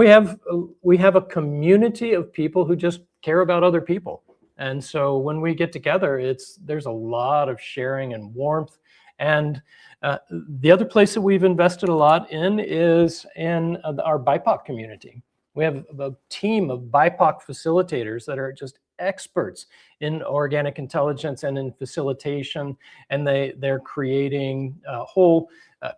we have a community of people who just care about other people. And so when we get together, there's a lot of sharing and warmth. And the other place that we've invested a lot in is in our BIPOC community. We have a team of BIPOC facilitators that are just experts in organic intelligence and in facilitation, and they're creating whole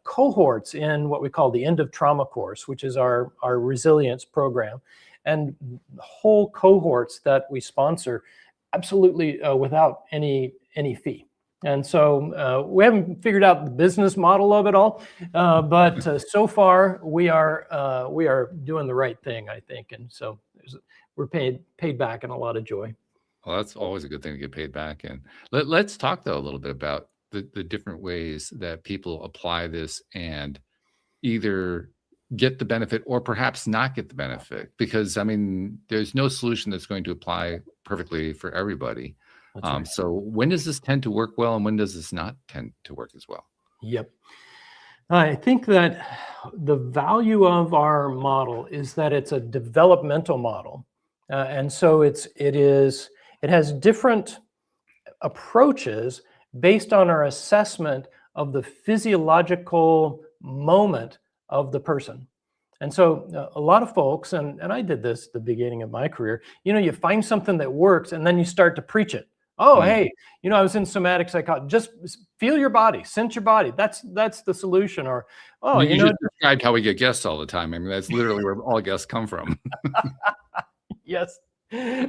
cohorts in what we call the End of Trauma course, which is our resilience program, and whole cohorts that we sponsor absolutely without any fee. And so we haven't figured out the business model of it all, but so far we are doing the right thing, I think, and so we're paid back in a lot of joy. Well, that's always a good thing to get paid back in. Let's talk though a little bit about the different ways that people apply this and either get the benefit or perhaps not get the benefit, because I mean, there's no solution that's going to apply perfectly for everybody. Right. So when does this tend to work well and when does this not tend to work as well? Yep. I think that the value of our model is that it's a developmental model. And so it has different approaches based on our assessment of the physiological moment of the person. And so a lot of folks, and I did this at the beginning of my career, you find something that works and then you start to preach it. Oh, hey, I was in somatic psychology. Just feel your body, sense your body. That's the solution. Or, you just described how we get guests all the time. I mean, that's literally where all guests come from. Yes.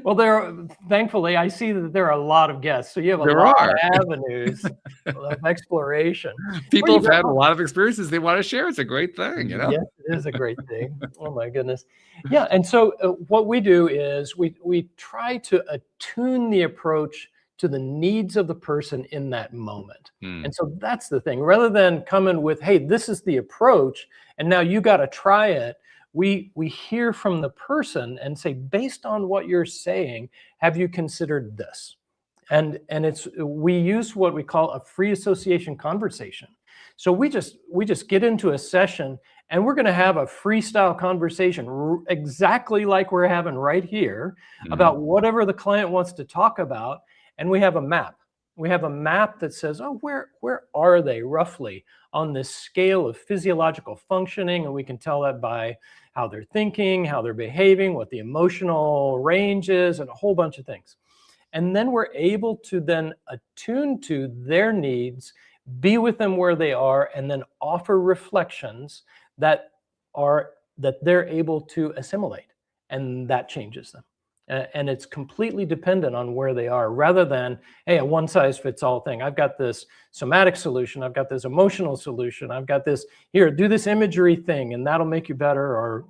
Well, thankfully, I see that there are a lot of guests. So you have a lot of avenues of exploration. People have had a lot of experiences they want to share. It's a great thing, Yes, it is a great thing. Oh, my goodness. Yeah. And so what we do is we try to attune the approach to the needs of the person in that moment. And so that's the thing. Rather than coming with, hey, this is the approach, and now you got to try it. We hear from the person and say, based on what you're saying, have you considered this? And we use what we call a free association conversation. So we just get into a session and we're going to have a freestyle conversation exactly like we're having right here about whatever the client wants to talk about. And we have a map. We have a map that says, oh, where are they roughly on this scale of physiological functioning? And we can tell that by how they're thinking, how they're behaving, what the emotional range is, and a whole bunch of things. And then we're able to then attune to their needs, be with them where they are, and then offer reflections that they're able to assimilate. And that changes them. And it's completely dependent on where they are, rather than, hey, a one-size-fits-all thing. I've got this somatic solution. I've got this emotional solution. I've got this, here, do this imagery thing, and that'll make you better. Or,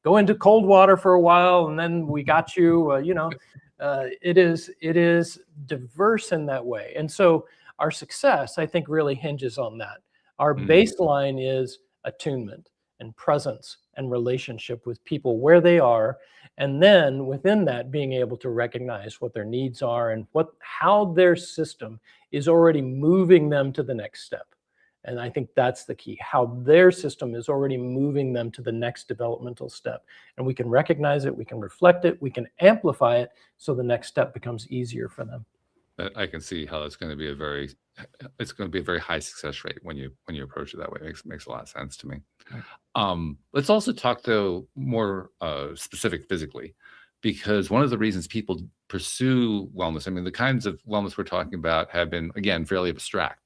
go into cold water for a while, and then we got you, it is diverse in that way. And so our success, I think, really hinges on that. Our baseline is attunement. and presence and relationship with people where they are. And then within that, being able to recognize what their needs are and how their system is already moving them to the next step. And I think that's the key, how their system is already moving them to the next developmental step. And we can recognize it, we can reflect it, we can amplify it, so the next step becomes easier for them. I can see how it's going to be a very high success rate when you approach it that way. It makes a lot of sense to me. Right. Let's also talk though more specific physically, because one of the reasons people pursue wellness, I mean, the kinds of wellness we're talking about have been, again, fairly abstract.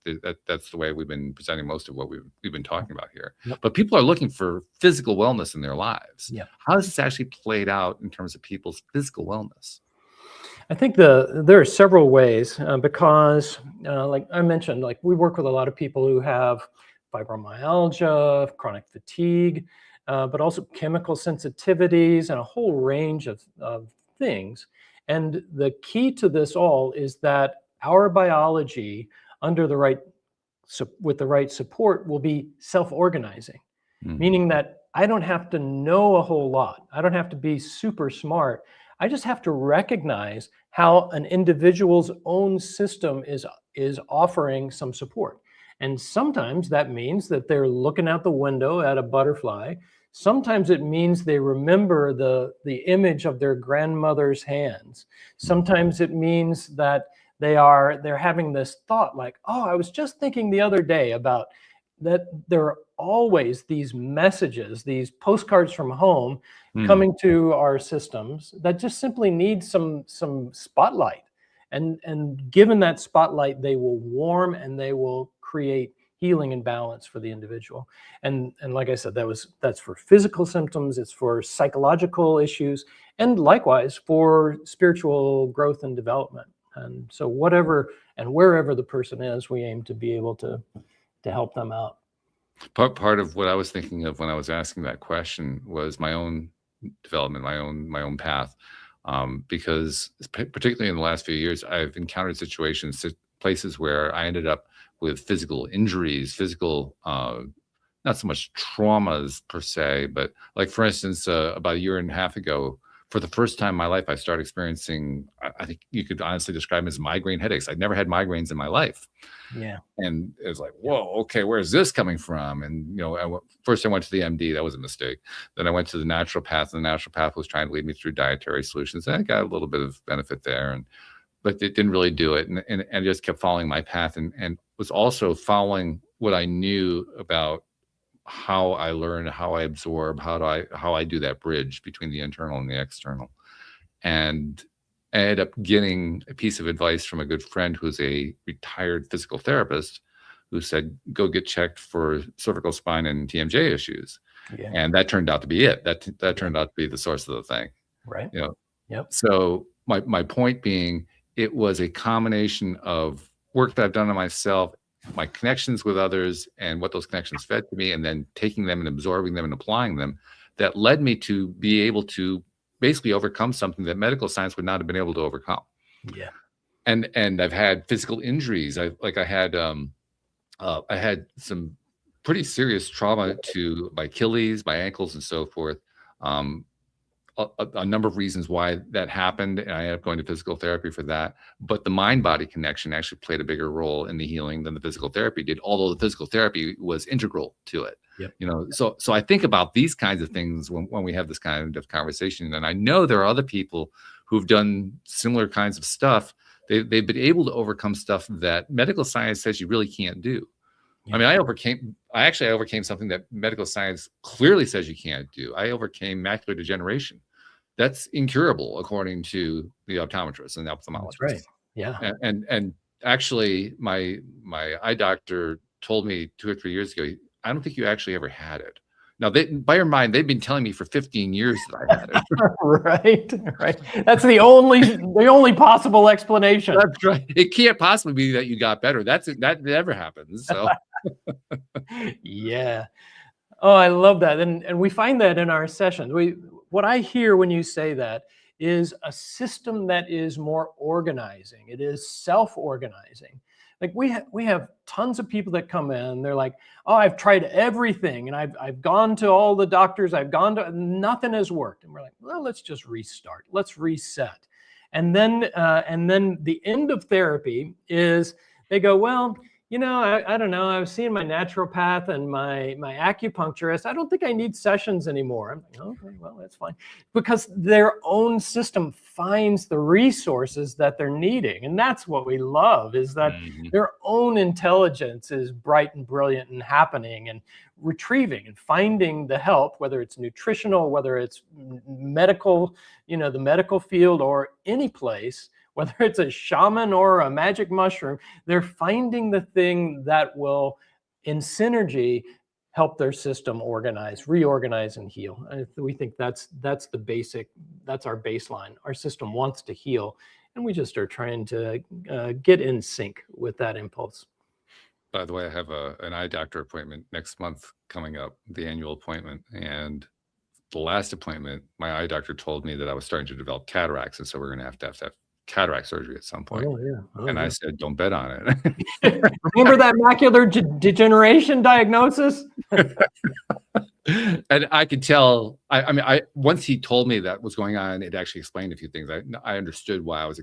That's the way we've been presenting most of what we've been talking about here. Yep. But people are looking for physical wellness in their lives. Yeah. How has this actually played out in terms of people's physical wellness? I think there are several ways because, like I mentioned, like we work with a lot of people who have fibromyalgia, chronic fatigue, but also chemical sensitivities and a whole range of things. And the key to this all is that our biology, under the right with the right support, will be self-organizing, meaning that I don't have to know a whole lot. I don't have to be super smart. I just have to recognize how an individual's own system is offering some support. And sometimes that means that they're looking out the window at a butterfly. Sometimes it means they remember the image of their grandmother's hands. Sometimes it means that they're having this thought like, oh, I was just thinking the other day about that there are always these messages, these postcards from home coming to our systems that just simply need some spotlight. And given that spotlight, they will warm and they will create healing and balance for the individual. And like I said, that's for physical symptoms, it's for psychological issues, and likewise for spiritual growth and development. And so whatever and wherever the person is, we aim to be able to help them out. Part of what I was thinking of when I was asking that question was my own development, my own path, because particularly in the last few years, I've encountered situations, places where I ended up with physical injuries, physical, not so much traumas per se, but like for instance, about a year and a half ago, for the first time in my life, I started experiencing, I think you could honestly describe them as migraine headaches. I'd never had migraines in my life. Yeah. And it was like, whoa, okay, where's this coming from? And, you know, first I went to the MD. That was a mistake. Then I went to the naturopath, and the naturopath was trying to lead me through dietary solutions. And I got a little bit of benefit there, but it didn't really do it. And I just kept following my path and was also following what I knew about how I learn, how I absorb, how I do that bridge between the internal and the external. And I ended up getting a piece of advice from a good friend who's a retired physical therapist, who said, go get checked for cervical spine and TMJ issues. Yeah. And that turned out to be it. That turned out to be the source of the thing. Right. You know? Yep. So my point being, it was a combination of work that I've done on myself, my connections with others, and what those connections fed to me, and then taking them and absorbing them and applying them, that led me to be able to basically overcome something that medical science would not have been able to overcome. Yeah. And I've had physical injuries. I had some pretty serious trauma to my Achilles, my ankles, and so forth. A number of reasons why that happened, and I ended up going to physical therapy for that. But the mind-body connection actually played a bigger role in the healing than the physical therapy did, although the physical therapy was integral to it. Yep. You know, so I think about these kinds of things when we have this kind of conversation, and I know there are other people who've done similar kinds of stuff. They've been able to overcome stuff that medical science says you really can't do. Yeah. I mean, I actually overcame something that medical science clearly says you can't do. I overcame macular degeneration. That's incurable, according to the optometrist and the ophthalmologist. That's right. Yeah. And actually, my eye doctor told me 2 or 3 years ago, I don't think you actually ever had it. Now, by your mind, they've been telling me for 15 years that I had it. Right. That's the only possible explanation. That's right. It can't possibly be that you got better. That never happens. So. Yeah. Oh, I love that. And we find that in our sessions. What I hear when you say that is a system that is more organizing. It is self-organizing. Like we have tons of people that come in. They're like, oh, I've tried everything, and I've gone to all the doctors. I've gone to nothing has worked. And we're like, well, let's just restart. Let's reset. And then the end of therapy is they go, well, I don't know. I was seeing my naturopath and my acupuncturist. I don't think I need sessions anymore. I'm like, okay, well, that's fine. Because their own system finds the resources that they're needing. And that's what we love, is that their own intelligence is bright and brilliant and happening and retrieving and finding the help, whether it's nutritional, whether it's medical, the medical field, or any place. Whether it's a shaman or a magic mushroom, they're finding the thing that will, in synergy, help their system reorganize, and heal. And we think that's the basic, that's our baseline. Our system wants to heal, and we just are trying to get in sync with that impulse. By the way, I have an eye doctor appointment next month coming up, the annual appointment. And the last appointment, my eye doctor told me that I was starting to develop cataracts. And so we're going to have cataract surgery at some point. I said, don't bet on it. Remember that macular degeneration diagnosis? And I could tell, once he told me that was going on, it actually explained a few things. I understood why I was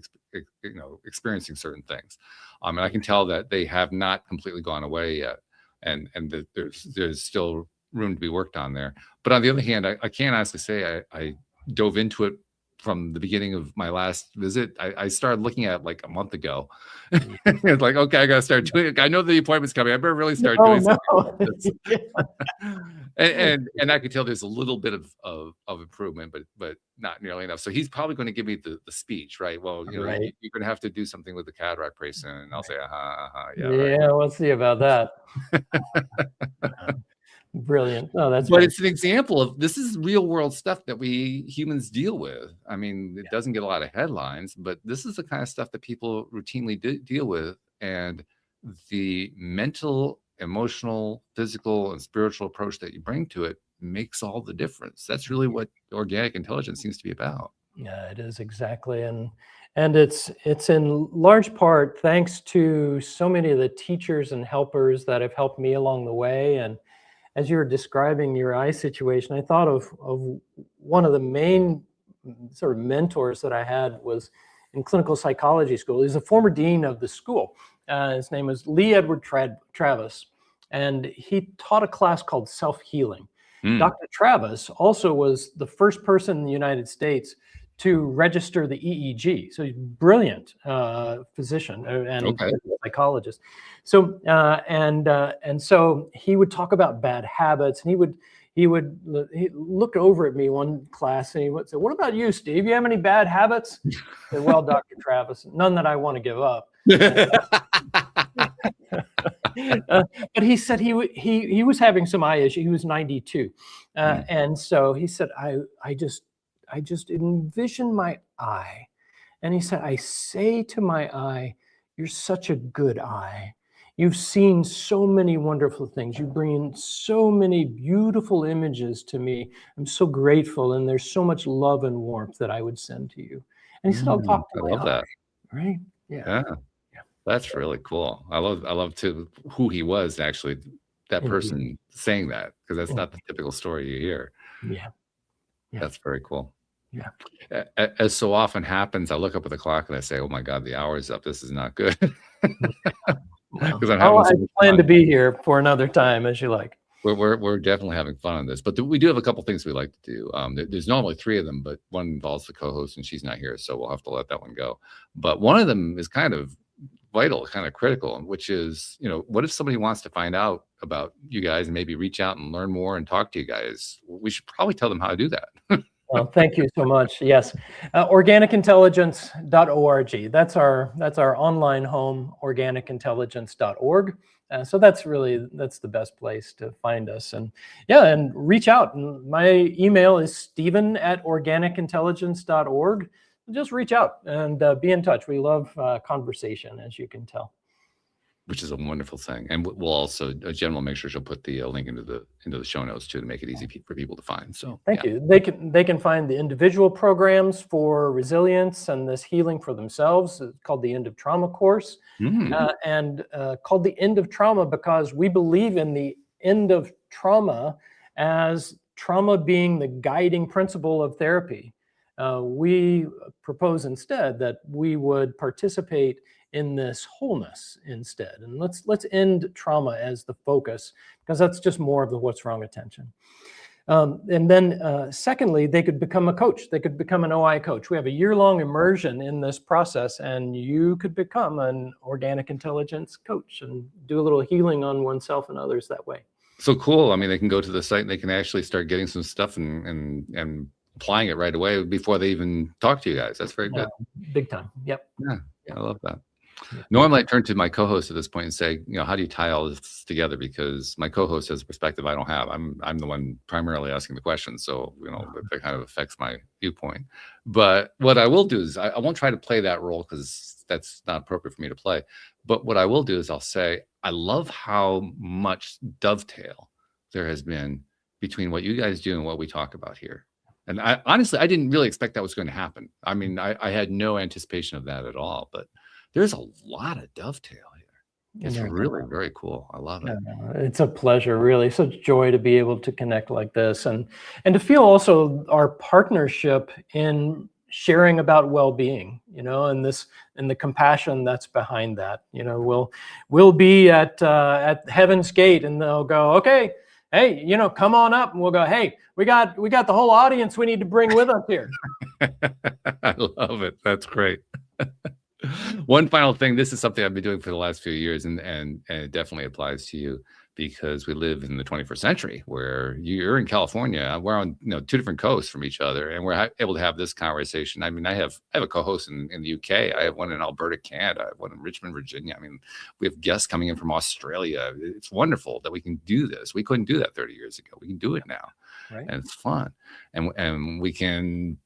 experiencing certain things. And I can tell that they have not completely gone away yet. And that there's still room to be worked on there. But on the other hand, I can't honestly say I dove into it from the beginning of my last visit. I started looking at it like a month ago. It's like, okay, I got to start doing it. I know the appointment's coming. I better really start doing something. And I could tell there's a little bit of improvement, but not nearly enough. So he's probably going to give me the speech, right? Well, you're going to have to do something with the cataract pretty soon. And I'll say, yeah. Yeah, we'll see about that. Brilliant. Oh, that's but it's an example of, this is real world stuff that we humans deal with. I mean, it doesn't get a lot of headlines, but this is the kind of stuff that people routinely deal with. And the mental, emotional, physical, and spiritual approach that you bring to it makes all the difference. That's really what organic intelligence seems to be about. Yeah, it is, exactly. And it's in large part thanks to so many of the teachers and helpers that have helped me along the way. And as you were describing your eye situation, I thought of one of the main sort of mentors that I had was in clinical psychology school. He's a former dean of the school. His name was Lee Edward Travis, and he taught a class called self-healing. Dr. Travis also was the first person in the United States to register the EEG. So he's a brilliant physician and psychologist. So and so he would talk about bad habits, and he would look over at me one class and he would say, "What about you, Steve? You have any bad habits?" I said, "Well, Dr. Travis, none that I want to give up." But he said he was having some eye issue. He was 92, and so he said, I just envision my eye. And he said, I say to my eye, you're such a good eye. You've seen so many wonderful things. You bring in so many beautiful images to me. I'm so grateful. And there's so much love and warmth that I would send to you. And he said, I'll talk to my eye. That. Right? Yeah. That's really cool. I love too who he was, actually, that person saying that, because that's not the typical story you hear. Yeah. That's very cool. Yeah. As so often happens, I look up at the clock and I say, oh my God, the hour is up. This is not good. Because I plan to be here for another time, as you like. We're definitely having fun on this, but we do have a couple things we like to do. There's normally 3 of them, but one involves the co-host and she's not here, so we'll have to let that one go. But one of them is kind of vital, kind of critical, which is, what if somebody wants to find out about you guys and maybe reach out and learn more and talk to you guys? We should probably tell them how to do that. Well, thank you so much. Yes, organicintelligence.org. That's our online home, organicintelligence.org. So that's the best place to find us. And and reach out. And my email is steven@organicintelligence.org. Just reach out and be in touch. We love conversation, as you can tell. which is a wonderful thing. And we'll also, Jen will make sure she'll put the link into the show notes too, to make it easy for people to find. So thank you. They can find the individual programs for resilience and this healing for themselves. It's called the End of Trauma course, and called the End of Trauma because we believe in the end of trauma as trauma being the guiding principle of therapy. We propose instead that we would participate in this wholeness instead. And let's end trauma as the focus, because that's just more of the what's wrong attention. And then secondly, they could become a coach. They could become an OI coach. We have a year-long immersion in this process, and you could become an organic intelligence coach and do a little healing on oneself and others that way. So cool. I mean, they can go to the site and they can actually start getting some stuff and applying it right away before they even talk to you guys. That's very good. Big time. Yep. Yeah, I love that. Yeah. Normally I turn to my co-host at this point and say, how do you tie all this together? Because my co-host has a perspective I don't have. I'm the one primarily asking the questions. So, that kind of affects my viewpoint. But what I will do is I won't try to play that role because that's not appropriate for me to play. But what I will do is I'll say, I love how much dovetail there has been between what you guys do and what we talk about here. And honestly, I didn't really expect that was going to happen. I mean, I had no anticipation of that at all, but there's a lot of dovetail here. It's really very cool. I love it. It's a pleasure, really. Such joy to be able to connect like this and to feel also our partnership in sharing about well-being, and the compassion that's behind that. We'll be at Heaven's Gate and they'll go, okay, hey, come on up, and we'll go, hey, we got the whole audience we need to bring with us here. I love it. That's great. One final thing. This is something I've been doing for the last few years, and it definitely applies to you because we live in the 21st century where you're in California. We're on two different coasts from each other, and we're able to have this conversation. I mean, I have a co-host in the UK. I have one in Alberta, Canada. I have one in Richmond, Virginia. I mean, we have guests coming in from Australia. It's wonderful that we can do this. We couldn't do that 30 years ago. We can do it now, right? And it's fun, and we can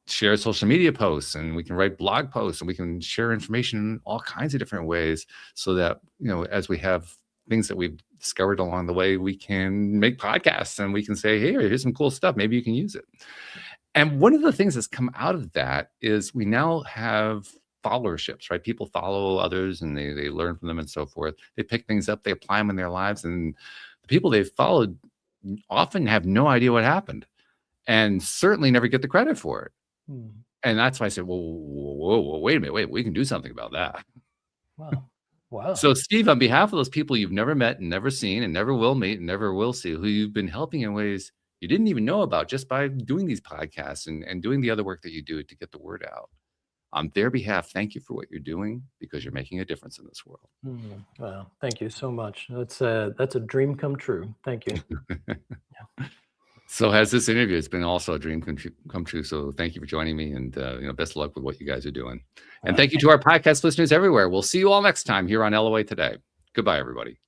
share social media posts, and we can write blog posts, and we can share information in all kinds of different ways so that, as we have things that we've discovered along the way, we can make podcasts and we can say, hey, here's some cool stuff. Maybe you can use it. And one of the things that's come out of that is we now have followerships, right? People follow others and they learn from them and so forth. They pick things up, they apply them in their lives. And the people they've followed often have no idea what happened and certainly never get the credit for it. And that's why I said, whoa, wait a minute, we can do something about that. Wow. So Steve, on behalf of those people you've never met and never seen and never will meet and never will see, who you've been helping in ways you didn't even know about just by doing these podcasts and doing the other work that you do to get the word out. On their behalf, thank you for what you're doing because you're making a difference in this world. Wow, thank you so much. That's a dream come true. Thank you. Yeah. So has this interview. It's been also a dream come true. So thank you for joining me, and best of luck with what you guys are doing. And thank you to our podcast listeners everywhere. We'll see you all next time here on LOA Today. Goodbye, everybody.